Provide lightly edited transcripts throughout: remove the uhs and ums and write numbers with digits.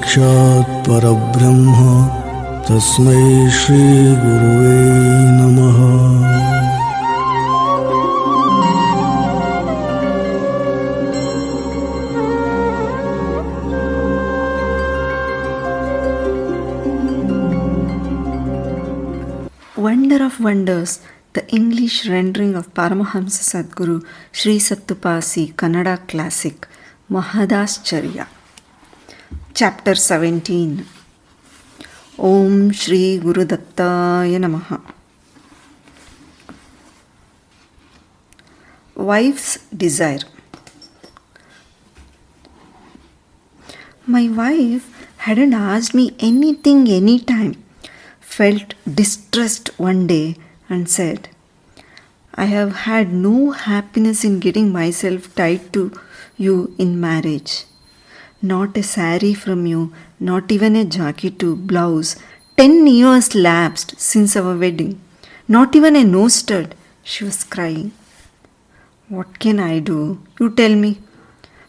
साक्षात् परब्रह्म तस्मै श्री गुरुवे नमः। Wonder of Wonders, the English rendering of Paramahamsa Sadguru SriSatupasi Kannada Classic, Mahadascharya. Chapter 17. Om Shri Guru Dattaya Namaha. Wife's Desire. My wife hadn't asked me anything anytime. Felt distressed one day and said, I have had no happiness in getting myself tied to you in marriage. Not a saree from you, not even a jacket to blouse. 10 years lapsed since our wedding. Not even a nose stud. She was crying. What can I do? You tell me.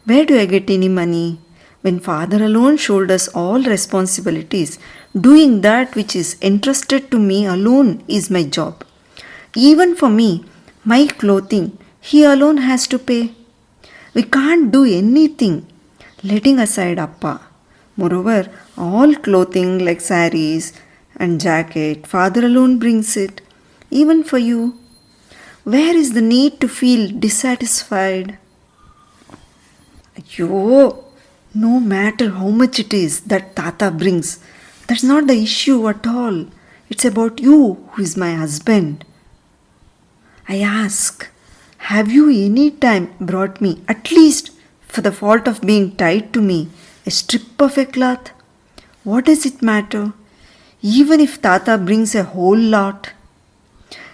Where do I get any money? When father alone shoulders all responsibilities, doing that which is entrusted to me alone is my job. Even for me, my clothing, he alone has to pay. We can't do anything, letting aside Appa. Moreover, all clothing like saris and jacket, father alone brings it. Even for you, where is the need to feel dissatisfied? Ayyo! No matter how much it is that Tata brings, that's not the issue at all. It's about you who is my husband. I ask, have you any time brought me, at least for the fault of being tied to me, a strip of a cloth? What does it matter? Even if Tata brings a whole lot.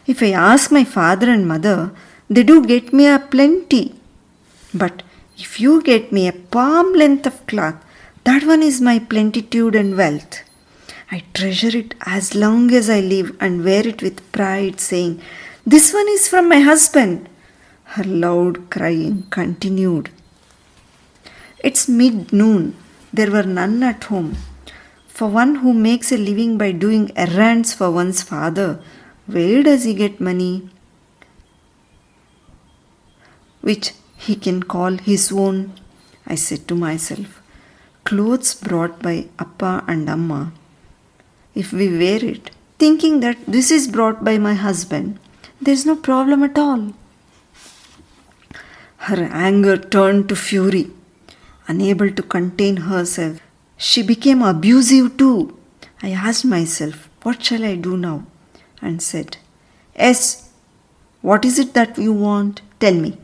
If I ask my father and mother, they do get me a plenty. But if you get me a palm length of cloth, that one is my plenitude and wealth. I treasure it as long as I live and wear it with pride, saying, this one is from my husband. Her loud crying continued. It's mid-noon. There were none at home. For one who makes a living by doing errands for one's father, where does he get money which he can call his own? I said to myself, clothes brought by Appa and Amma. If we wear it, thinking that this is brought by my husband, there is no problem at all. Her anger turned to fury. Unable to contain herself, she became abusive too. I asked myself, what shall I do now? And said, yes, what is it that you want? Tell me.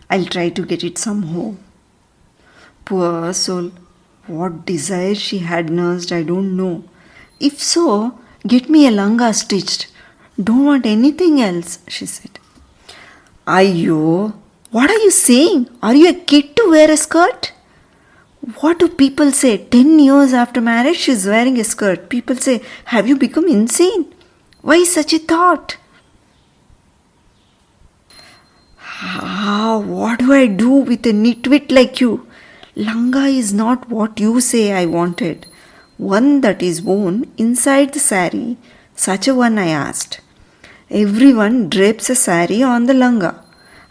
I'll try to get it somehow. Poor soul, what desire she had nursed, I don't know. If so, get me a langa stitched. Don't want anything else, she said. Ayyo, what are you saying? Are you a kid to wear a skirt? What do people say? 10 years after marriage, she's wearing a skirt. People say, have you become insane? Why such a thought? What do I do with a nitwit like you? Langa is not what you say I wanted. One that is worn inside the sari. Such a one I asked. Everyone drapes a sari on the langa.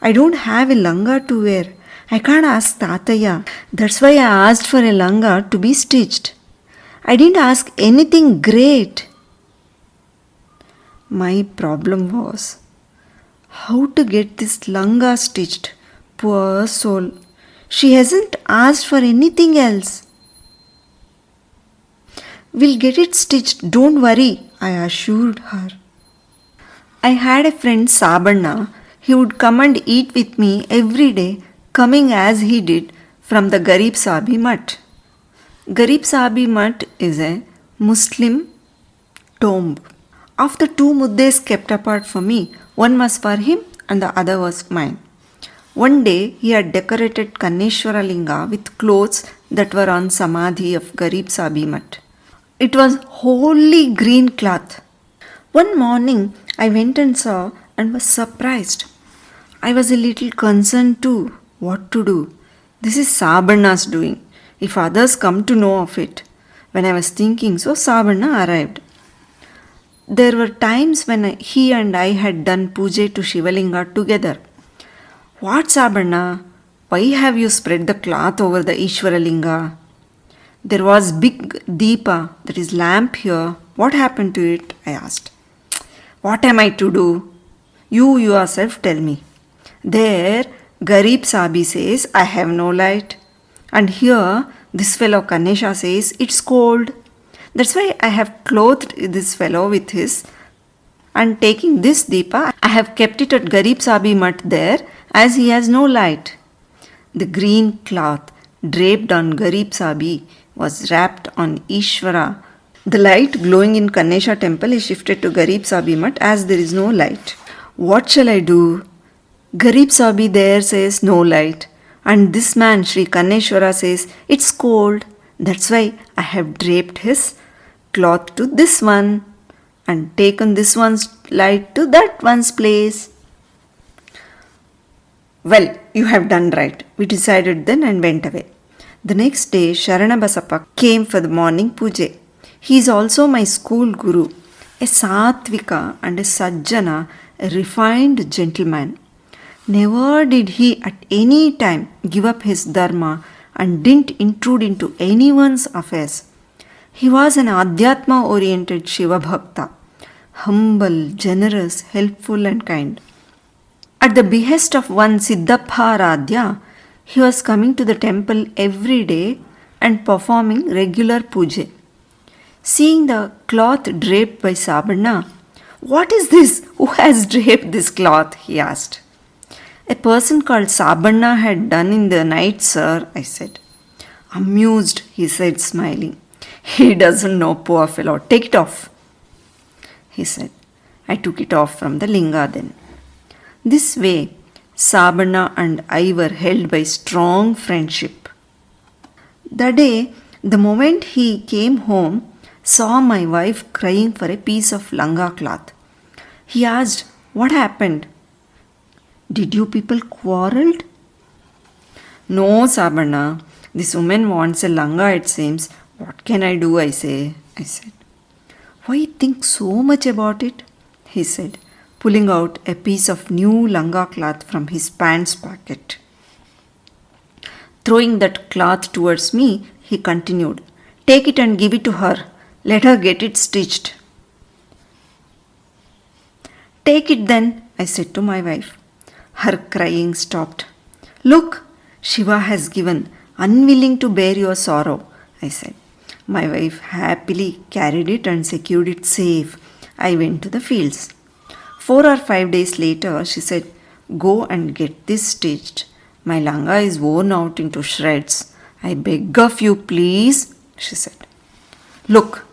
I don't have a langa to wear. I can't ask Tataya. That's why I asked for a langa to be stitched. I didn't ask anything great. My problem was how to get this langa stitched. Poor soul. She hasn't asked for anything else. We'll get it stitched, don't worry, I assured her. I had a friend Sabanna. He would come and eat with me every day, coming as he did from the Garib Sabi Mutt. Garib Sabi Mutt is a Muslim tomb. Of the 2 muddes kept apart for me, one was for him and the other was mine. One day he had decorated Kanneshwara Linga with clothes that were on Samadhi of Garib Sabi Mutt. It was wholly green cloth. One morning I went and saw and was surprised. I was a little concerned too. What to do? This is Sabanna's doing. If others come to know of it, When I was thinking so, Sabarna arrived. There were times when he and I had done puja to Shivalinga together. What, Sabarna? Why have you spread the cloth over the Ishwaralinga? There was big deepa, that is lamp here. What happened to it? I asked. What am I to do? You yourself tell me. There, Garib Sabi says, I have no light. And here, this fellow Kanesha says, it's cold. That's why I have clothed this fellow with his, and taking this deepa, I have kept it at Garib Sabi Mat there, as he has no light. The green cloth draped on Garib Sabi was wrapped on Ishvara. The light glowing in Kaneshwara temple is shifted to Garib Sabi Mat as there is no light. What shall I do? Garib Sabi there says no light, and this man Sri Kanneshwara says it's cold. That's why I have draped his cloth to this one and taken this one's light to that one's place. Well, you have done right, we decided then and went away. The next day, Sharana Basappa came for the morning puja. He is also my school guru, a sattvika and a sajjana, a refined gentleman. Never did he at any time give up his dharma and didn't intrude into anyone's affairs. He was an Adhyatma-oriented Shiva Bhakta, humble, generous, helpful and kind. At the behest of one Siddhappa Radhya, he was coming to the temple every day and performing regular puja. Seeing the cloth draped by Sabarna, what is this? Who has draped this cloth? He asked. A person called Sabarna had done in the night, sir, I said. Amused, he said, smiling. He doesn't know, poor fellow. Take it off, he said. I took it off from the linga then. This way, Sabarna and I were held by strong friendship. The day, the moment he came home, saw my wife crying for a piece of langa cloth. He asked, what happened? Did you people quarreled? No, Sabarna. This woman wants a langa, it seems. What can I do, I said. Why think so much about it? He said, pulling out a piece of new langa cloth from his pants pocket. Throwing that cloth towards me, he continued, take it and give it to her. Let her get it stitched. Take it then, I said to my wife. Her crying stopped. Look, Shiva has given, unwilling to bear your sorrow, I said. My wife happily carried it and secured it safe. I went to the fields. 4 or 5 days later, she said, go and get this stitched. My langa is worn out into shreds. I beg of you, please, she said. Look,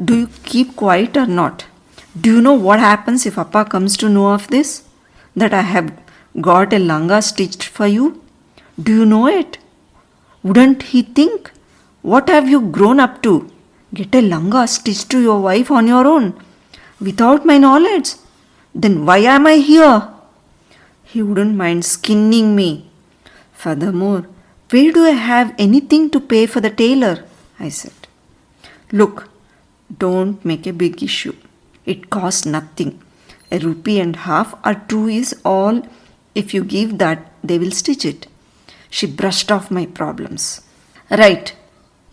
do you keep quiet or not? Do you know what happens if Appa comes to know of this? That I have got a langa stitched for you? Do you know it? Wouldn't he think? What have you grown up to? Get a langa stitched to your wife on your own, without my knowledge. Then why am I here? He wouldn't mind skinning me. Furthermore, where do I have anything to pay for the tailor? I said. Look, don't make a big issue. It costs nothing. A rupee and half or 2 is all. If you give that, they will stitch it. She brushed off my problems. Right.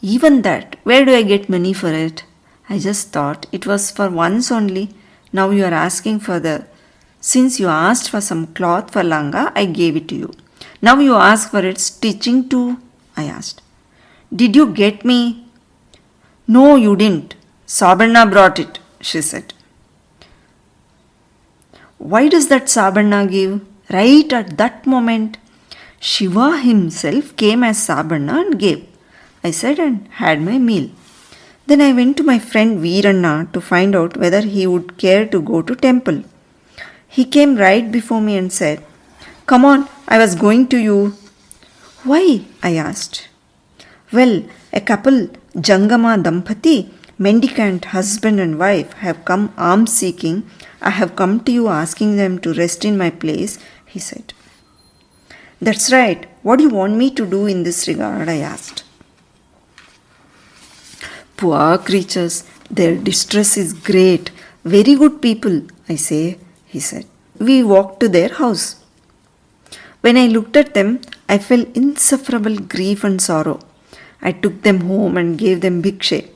Even that, where do I get money for it? I just thought it was for once only. Now you are asking for since you asked for some cloth for langa, I gave it to you. Now you ask for its stitching too, I asked. Did you get me? No, you didn't. Sabarna brought it, she said. Why does that Sabarna give? Right at that moment, Shiva himself came as Sabarna and gave. I said and had my meal. Then I went to my friend Veeranna to find out whether he would care to go to temple. He came right before me and said, come on, I was going to you. Why? I asked. Well, a couple, Jangama Dampati, mendicant husband and wife, have come alms seeking. I have come to you asking them to rest in my place, he said. That's right. What do you want me to do in this regard? I asked. Poor creatures, their distress is great. Very good people, I say, he said. We walked to their house. When I looked at them, I felt insufferable grief and sorrow. I took them home and gave them bhikshe.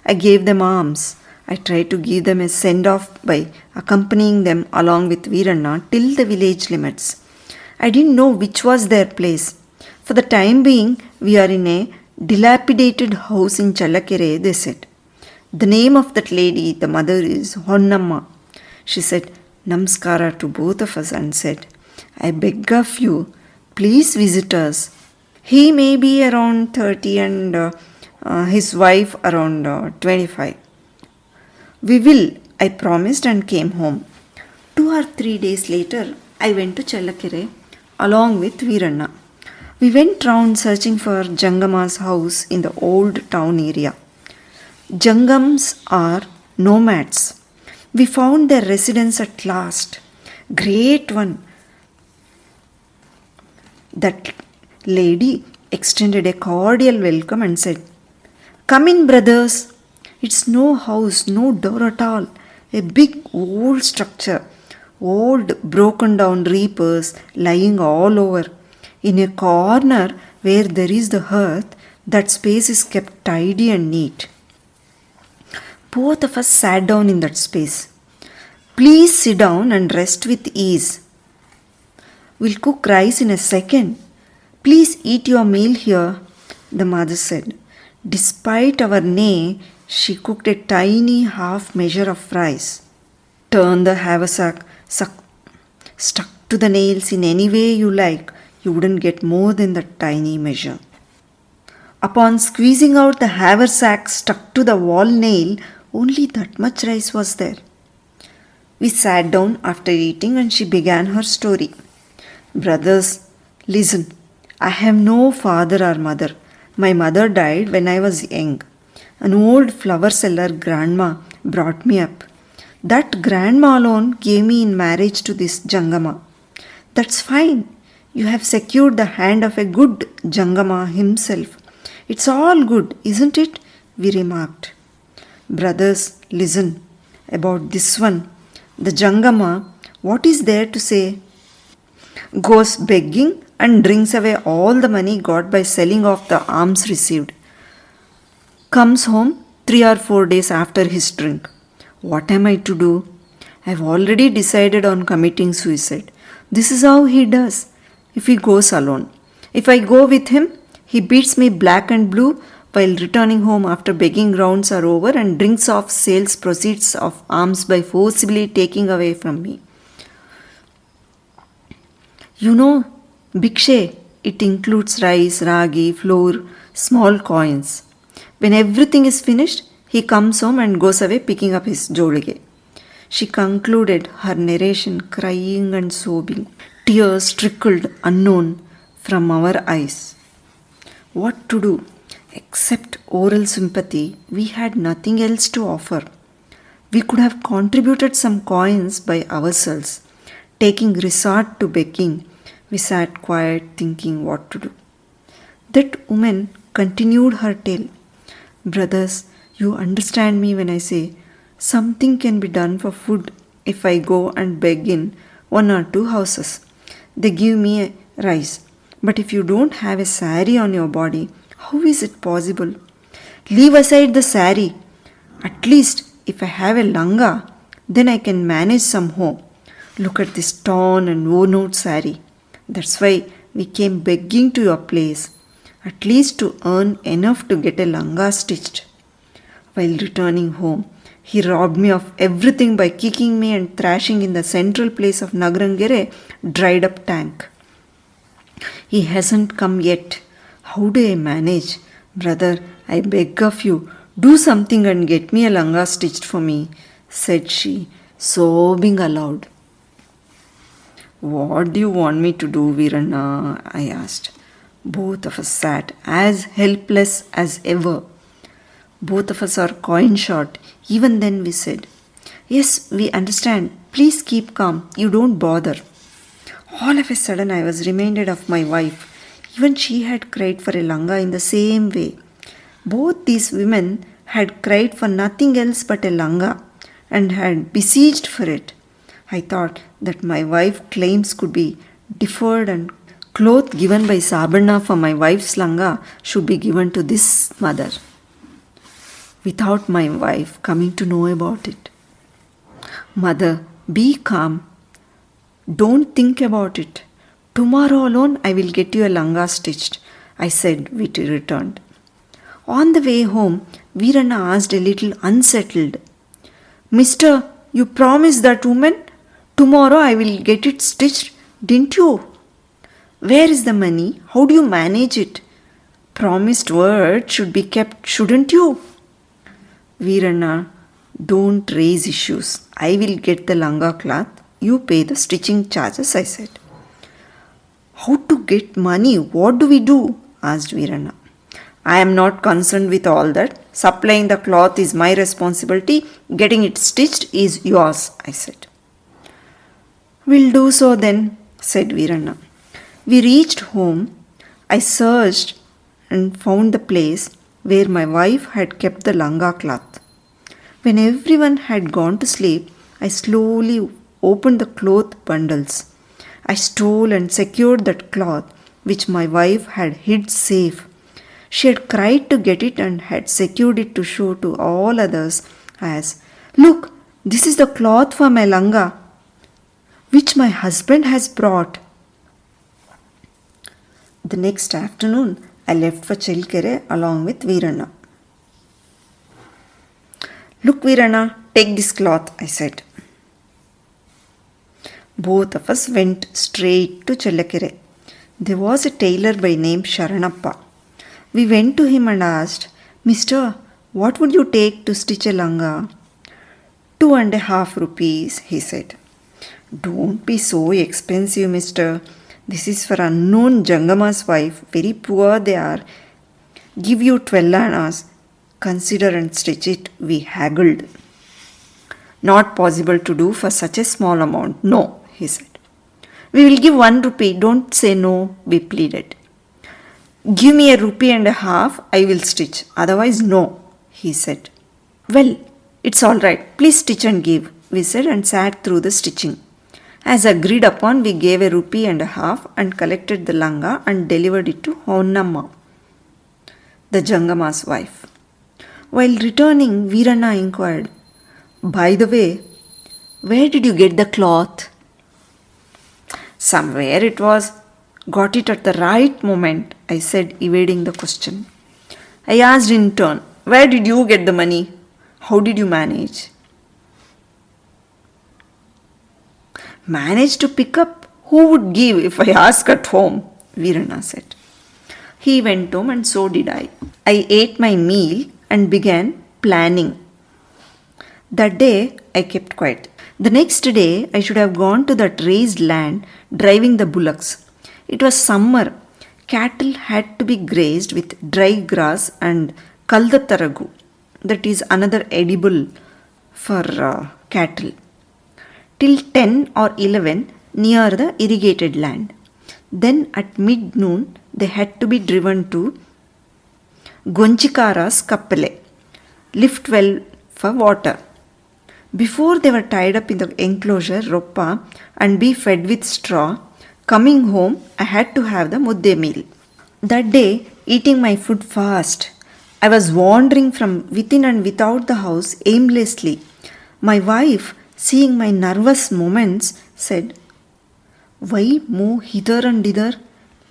I gave them alms. I tried to give them a send-off by accompanying them along with Veeranna till the village limits. I didn't know which was their place. For the time being, we are in a dilapidated house in Challakere, they said. The name of that lady, the mother, is Honnamma. She said namaskara to both of us and said, I beg of you, please visit us. He may be around 30 and his wife around 25. We will, I promised and came home. 2 or 3 days later, I went to Challakere along with Veeranna. We went round searching for Jangama's house in the old town area. Jangams are nomads. We found their residence at last. Great one. That lady extended a cordial welcome and said, Come in, brothers. It's no house, no door at all. A big old structure. Old broken down reapers lying all over. In a corner where there is the hearth, that space is kept tidy and neat. Both of us sat down in that space. Please sit down and rest with ease. We'll cook rice in a second. Please eat your meal here, the mother said. Despite our nay, she cooked a tiny half measure of rice. Turn the haversack, stuck to the nails in any way you like, you wouldn't get more than that tiny measure. Upon squeezing out the haversack stuck to the wall nail, only that much rice was there. We sat down after eating and she began her story. Brothers, listen. I have no father or mother. My mother died when I was young. An old flower seller grandma brought me up. That grandma alone gave me in marriage to this Jangama. That's fine. You have secured the hand of a good Jangama himself. It's all good, isn't it? We remarked. Brothers, listen. About this one, the Jangama, what is there to say? Goes begging and drinks away all the money got by selling off the alms received. Comes home 3 or 4 days after his drink. What am I to do? I've already decided on committing suicide. This is how he does. If he goes alone. If I go with him, he beats me black and blue while returning home after begging rounds are over and drinks off sales proceeds of alms by forcibly taking away from me. You know, bhikshe, it includes rice, ragi, flour, small coins. When everything is finished, he comes home and goes away picking up his jolige. She concluded her narration crying and sobbing. Tears trickled unknown from our eyes. What to do? Except oral sympathy, we had nothing else to offer. We could have contributed some coins by ourselves. Taking resort to begging, we sat quiet thinking what to do. That woman continued her tale. Brothers, you understand me when I say something can be done for food if I go and beg in 1 or 2 houses. They give me rice. But if you don't have a sari on your body, how is it possible? Leave aside the sari. At least if I have a langa, then I can manage somehow. Look at this torn and worn out sari. That's why we came begging to your place, at least to earn enough to get a langa stitched. While returning home, he robbed me of everything by kicking me and thrashing in the central place of Nagarangere dried up tank. He hasn't come yet. How do I manage? Brother, I beg of you, do something and get me a langa stitched for me, said she, sobbing aloud. What do you want me to do, Veeranna? I asked. Both of us sat as helpless as ever. Both of us are coin short. Even then we said, Yes, we understand. Please keep calm. You don't bother. All of a sudden I was reminded of my wife. Even she had cried for a langa in the same way. Both these women had cried for nothing else but a langa and had besieged for it. I thought that my wife's claims could be deferred and cloth given by Sabarna for my wife's langa should be given to this mother, without my wife coming to know about it. Mother, be calm. Don't think about it. Tomorrow alone I will get you a langa stitched, I said, we returned. On the way home, Veeranna asked a little unsettled, Mister, you promised that woman? Tomorrow I will get it stitched, didn't you? Where is the money? How do you manage it? Promised word should be kept, shouldn't you? Veeranna, don't raise issues. I will get the langa cloth. You pay the stitching charges, I said. How to get money? What do we do? Asked Veeranna. I am not concerned with all that. Supplying the cloth is my responsibility. Getting it stitched is yours, I said. We'll do so then, said Veeranna. We reached home. I searched and found the place where my wife had kept the langa cloth. When everyone had gone to sleep, I slowly opened the cloth bundles. I stole and secured that cloth which my wife had hid safe. She had cried to get it and had secured it to show to all others as, Look, this is the cloth for my langa, which my husband has brought. The next afternoon, I left for Chelkere along with Veeranna. Look, Veeranna, take this cloth, I said. Both of us went straight to Chelkere. There was a tailor by name Sharanappa. We went to him and asked, Mister, what would you take to stitch a langa? 2.5 rupees, he said. Don't be so expensive, mister. This is for unknown Jangama's wife. Very poor they are. Give you 12 annas. Consider and stitch it, we haggled. Not possible to do for such a small amount. No, he said. We will give 1 rupee. Don't say no, we pleaded. Give me 1.5 rupees, I will stitch. Otherwise, no, he said. Well, it's all right. Please stitch and give, we said and sat through the stitching. As agreed upon, we gave 1.5 rupees and collected the langa and delivered it to Honnamma, the Jangama's wife. While returning, Veeranna inquired, By the way, where did you get the cloth? Somewhere it was. Got it at the right moment, I said, evading the question. I asked in turn, Where did you get the money? How did you manage? Manage to pick up? Who would give if I ask at home? Veeranna said. He went home and so did I. I ate my meal and began planning. That day I kept quiet. The next day I should have gone to that raised land driving the bullocks. It was summer. Cattle had to be grazed with dry grass and kaldataragu, that is another edible for cattle, till 10 or 11 near the irrigated land. Then at mid-noon they had to be driven to Gonchikara's Kappale, lift well for water. Before they were tied up in the enclosure roppa and be fed with straw, coming home I had to have the mudde meal. That day, eating my food fast, I was wandering from within and without the house aimlessly. My wife, seeing my nervous moments, said, Why move hither and thither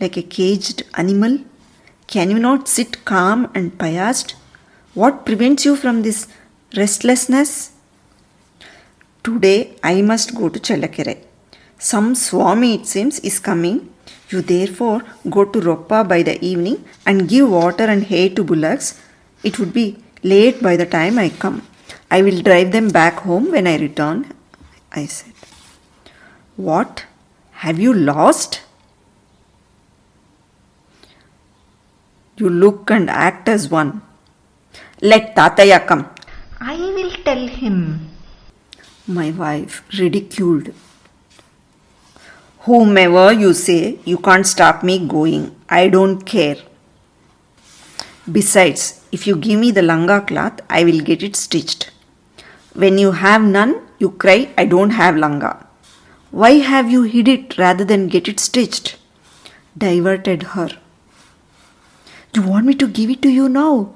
like a caged animal? Can you not sit calm and poised? What prevents you from this restlessness? Today I must go to Chelkere. Some Swami, it seems, is coming. You therefore go to Roppa by the evening and give water and hay to bullocks. It would be late by the time I come. I will drive them back home when I return, I said. What? Have you lost? You look and act as one. Let Tataya come. I will tell him. My wife ridiculed. Whomever you say, you can't stop me going. I don't care. Besides, if you give me the langa cloth, I will get it stitched. When you have none, you cry, I don't have langa. Why have you hid it rather than get it stitched? Diverted her. You want me to give it to you now?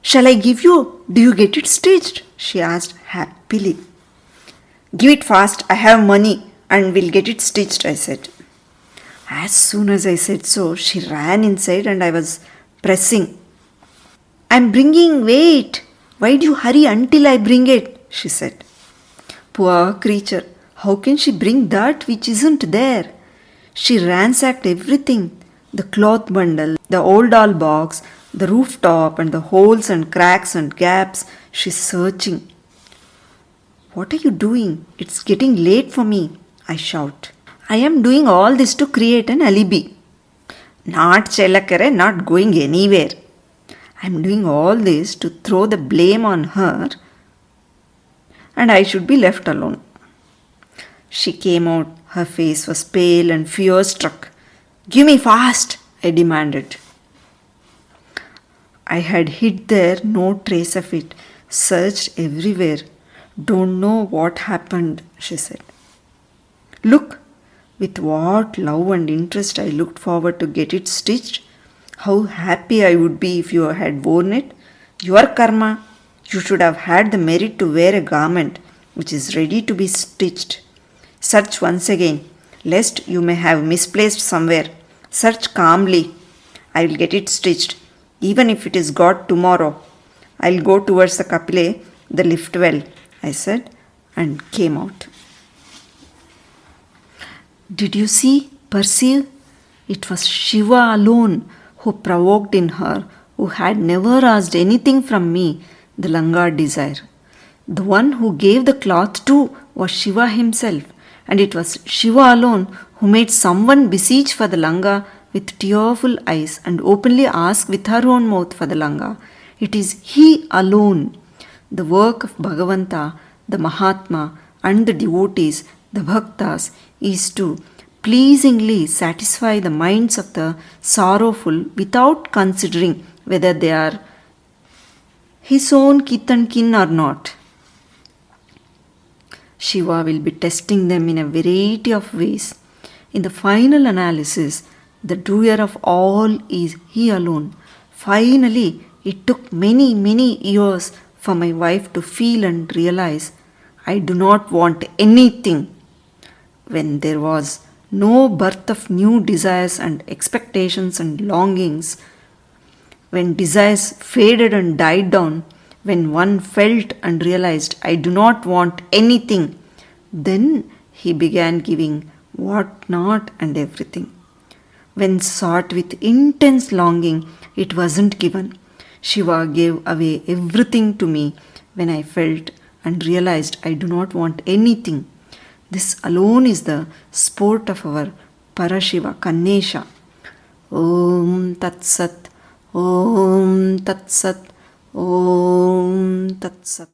Shall I give you? Do you get it stitched? She asked happily. Give it fast, I have money and will get it stitched, I said. As soon as I said so, she ran inside and I was pressing. I'm bringing, wait. Why do you hurry until I bring it? She said. Poor creature, how can she bring that which isn't there? She ransacked everything, the cloth bundle, the old doll box, the rooftop and the holes and cracks and gaps. She's searching. What are you doing? It's getting late for me, I shout. I am doing all this to create an alibi. Not Chelakare, not going anywhere. I am doing all this to throw the blame on her and I should be left alone. She came out. Her face was pale and fear-struck. Give me fast, I demanded. I had hid there, no trace of it. Searched everywhere. Don't know what happened, she said. Look, with what love and interest I looked forward to get it stitched. How happy I would be if you had worn it. Your karma. You should have had the merit to wear a garment which is ready to be stitched. Search once again, lest you may have misplaced somewhere. Search calmly. I will get it stitched, even if it is got tomorrow. I will go towards the kapile, the lift well, I said, and came out. Did you see, perceive? It was Shiva alone who provoked in her, who had never asked anything from me, the langa desire. The one who gave the cloth to was Shiva himself, and it was Shiva alone who made someone beseech for the langa with tearful eyes and openly ask with her own mouth for the langa. It is he alone. The work of Bhagavanta, the Mahatma, and the devotees, the Bhaktas, is to pleasingly satisfy the minds of the sorrowful without considering whether they are his own kith and kin or not. Shiva will be testing them in a variety of ways. In the final analysis, the doer of all is he alone. Finally, it took many, many years for my wife to feel and realize I do not want anything. When there was no birth of new desires and expectations and longings, when desires faded and died down, when one felt and realized I do not want anything, then he began giving what not and everything. When sought with intense longing, it wasn't given. Shiva gave away everything to me when I felt and realized I do not want anything. This alone is the sport of our Parashiva Kannesha. Om Tat Sat, Om Tat Sat, Om Tat Sat.